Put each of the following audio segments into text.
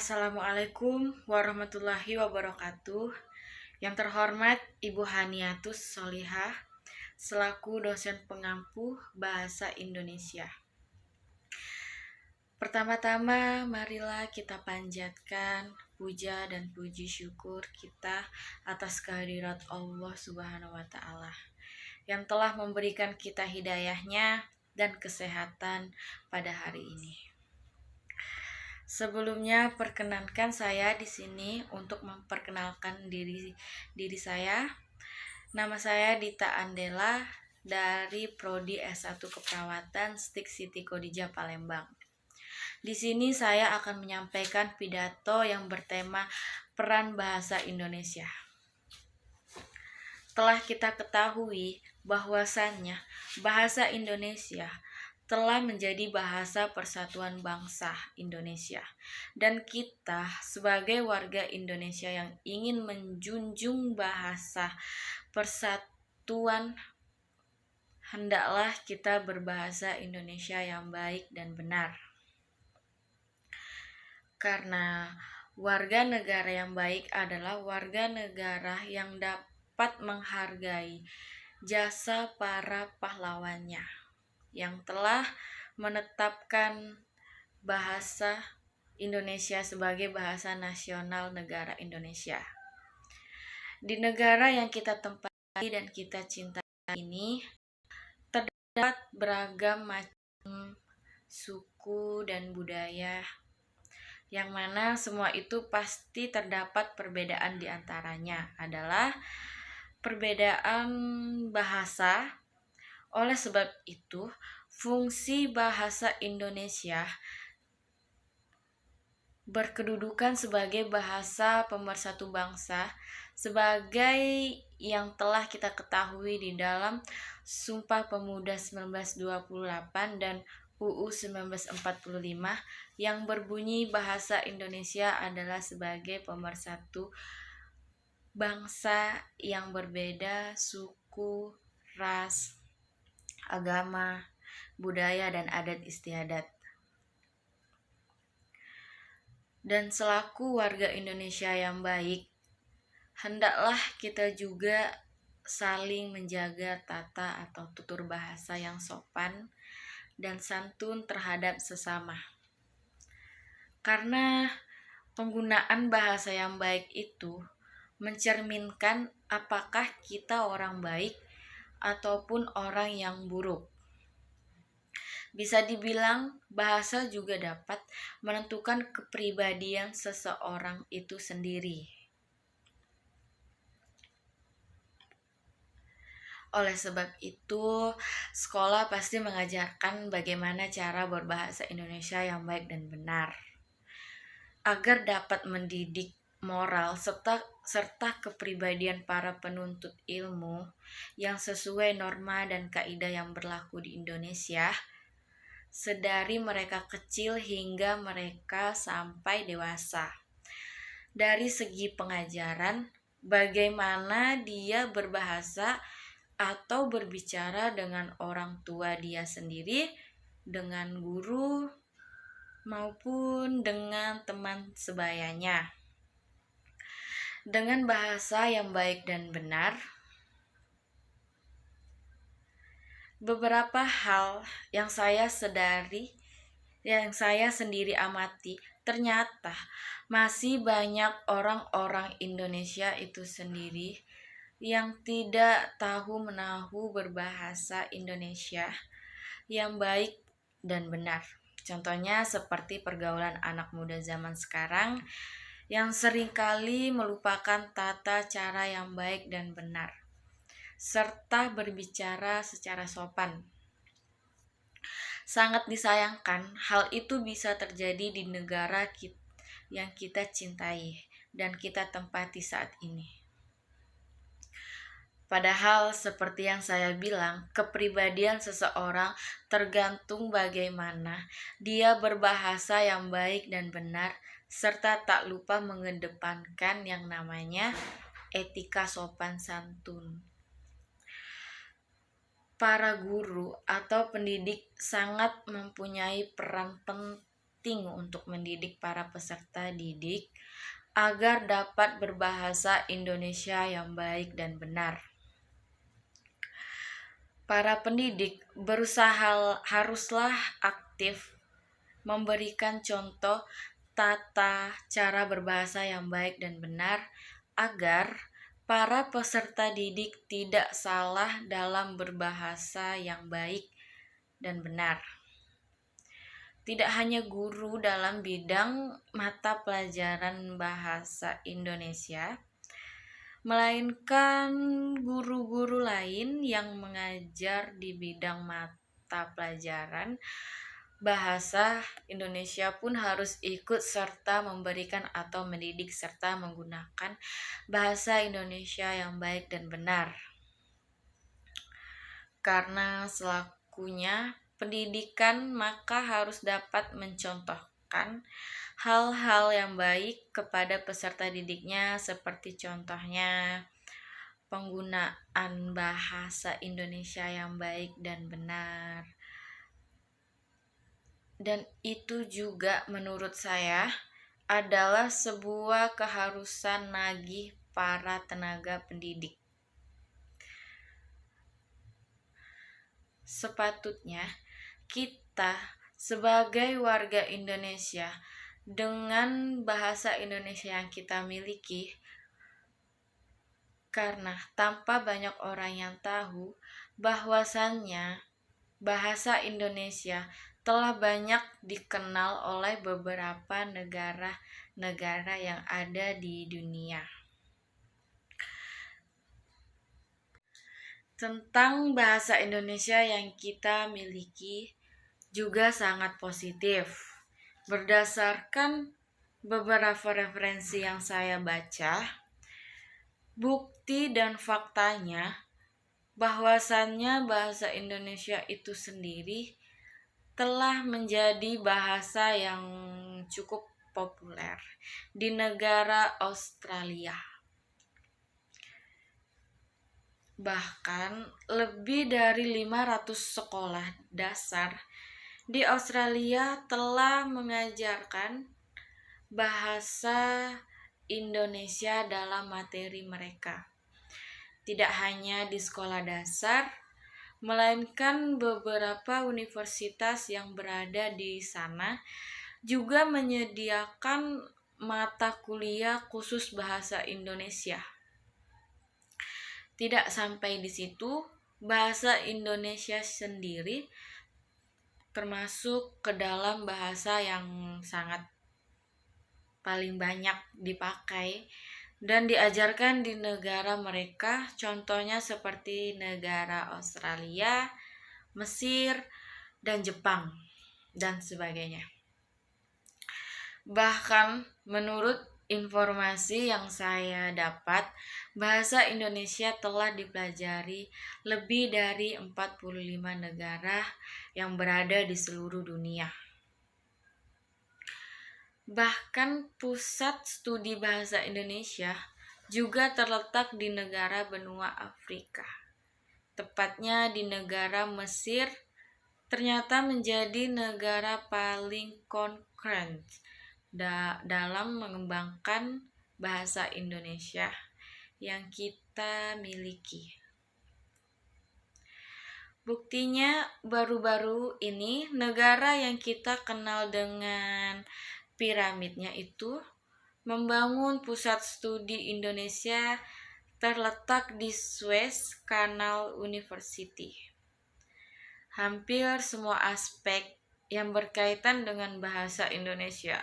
Assalamualaikum warahmatullahi wabarakatuh. Yang terhormat Ibu Haniatus Solihah selaku dosen pengampu Bahasa Indonesia. Pertama-tama marilah kita panjatkan puja dan puji syukur kita atas kehadirat Allah Subhanahu wa Ta'ala yang telah memberikan kita hidayahnya dan kesehatan pada hari ini. Sebelumnya perkenankan saya di sini untuk memperkenalkan diri saya. Nama saya Dita Andela dari Prodi S1 Keperawatan STIK Siti Khadijah Palembang. Di sini saya akan menyampaikan pidato yang bertema peran bahasa Indonesia. Telah kita ketahui bahwasannya bahasa Indonesia telah menjadi bahasa persatuan bangsa Indonesia, dan kita sebagai warga Indonesia yang ingin menjunjung bahasa persatuan, hendaklah kita berbahasa Indonesia yang baik dan benar. Karena warga negara yang baik adalah warga negara yang dapat menghargai jasa para pahlawannya yang telah menetapkan bahasa Indonesia sebagai bahasa nasional negara Indonesia. Di negara yang kita tempati dan kita cintai ini terdapat beragam macam suku dan budaya, yang mana semua itu pasti terdapat perbedaan di antaranya adalah perbedaan bahasa. Oleh sebab itu, fungsi bahasa Indonesia berkedudukan sebagai bahasa pemersatu bangsa sebagai yang telah kita ketahui di dalam Sumpah Pemuda 1928 dan UU 1945 yang berbunyi bahasa Indonesia adalah sebagai pemersatu bangsa yang berbeda suku, ras, agama, budaya, dan adat istiadat. Dan selaku warga Indonesia yang baik, hendaklah kita juga saling menjaga tata atau tutur bahasa yang sopan dan santun terhadap sesama. Karena penggunaan bahasa yang baik itu mencerminkan apakah kita orang baik ataupun orang yang buruk. Bisa dibilang bahasa juga dapat menentukan kepribadian seseorang itu sendiri. Oleh sebab itu, sekolah pasti mengajarkan bagaimana cara berbahasa Indonesia yang baik dan benar, agar dapat mendidik moral serta kepribadian para penuntut ilmu yang sesuai norma dan kaidah yang berlaku di Indonesia, sedari mereka kecil hingga mereka sampai dewasa. Dari segi pengajaran, bagaimana dia berbahasa atau berbicara dengan orang tua dia sendiri, dengan guru, maupun dengan teman sebayanya. Dengan bahasa yang baik dan benar, beberapa hal yang saya sendiri amati, ternyata masih banyak orang-orang Indonesia itu sendiri yang tidak tahu menahu berbahasa Indonesia yang baik dan benar. Contohnya seperti pergaulan anak muda zaman sekarang yang seringkali melupakan tata cara yang baik dan benar, serta berbicara secara sopan. Sangat disayangkan hal itu bisa terjadi di negara yang kita cintai dan kita tempati saat ini. Padahal seperti yang saya bilang, kepribadian seseorang tergantung bagaimana dia berbahasa yang baik dan benar, serta tak lupa mengedepankan yang namanya etika sopan santun. Para guru atau pendidik sangat mempunyai peran penting penting untuk mendidik para peserta didik agar dapat berbahasa Indonesia yang baik dan benar. Para pendidik haruslah aktif memberikan contoh tata cara berbahasa yang baik dan benar agar para peserta didik tidak salah dalam berbahasa yang baik dan benar. Tidak hanya guru dalam bidang mata pelajaran bahasa Indonesia, melainkan guru-guru lain yang mengajar di bidang mata pelajaran bahasa Indonesia pun harus ikut serta memberikan atau mendidik serta menggunakan bahasa Indonesia yang baik dan benar. Karena selakunya pendidikan, maka harus dapat mencontohkan hal-hal yang baik kepada peserta didiknya, seperti contohnya penggunaan bahasa Indonesia yang baik dan benar. Dan itu juga menurut saya adalah sebuah keharusan nagih para tenaga pendidik. Sepatutnya kita sebagai warga Indonesia dengan bahasa Indonesia yang kita miliki, karena tanpa banyak orang yang tahu bahwasannya bahasa Indonesia telah banyak dikenal oleh beberapa negara-negara yang ada di dunia. Tentang bahasa Indonesia yang kita miliki juga sangat positif. Berdasarkan beberapa referensi yang saya baca, bukti dan faktanya bahwasannya bahasa Indonesia itu sendiri telah menjadi bahasa yang cukup populer di negara Australia. Bahkan lebih dari 500 sekolah dasar di Australia telah mengajarkan bahasa Indonesia dalam materi mereka. Tidak hanya di sekolah dasar, melainkan beberapa universitas yang berada di sana juga menyediakan mata kuliah khusus bahasa Indonesia. Tidak sampai di situ, bahasa Indonesia sendiri termasuk ke dalam bahasa yang sangat paling banyak dipakai dan diajarkan di negara mereka, contohnya seperti negara Australia, Mesir, dan Jepang, dan sebagainya. Bahkan menurut informasi yang saya dapat, bahasa Indonesia telah dipelajari lebih dari 45 negara yang berada di seluruh dunia. Bahkan pusat studi bahasa Indonesia juga terletak di negara benua Afrika. Tepatnya di negara Mesir, ternyata menjadi negara paling konkret dalam mengembangkan bahasa Indonesia yang kita miliki. Buktinya baru-baru ini negara yang kita kenal dengan piramidnya itu membangun pusat studi Indonesia terletak di Suez Canal University. Hampir semua aspek yang berkaitan dengan bahasa Indonesia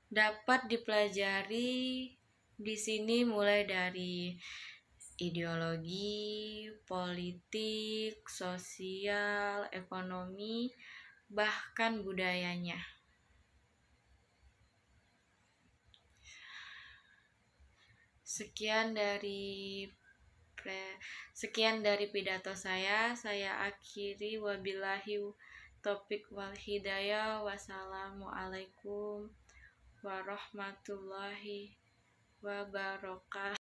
dapat dipelajari di sini, mulai dari ideologi, politik, sosial, ekonomi, bahkan budayanya. Sekian dari pidato saya akhiri. Wabillahi taufiq wal hidayah. Wassalamualaikum warahmatullahi wabarakatuh.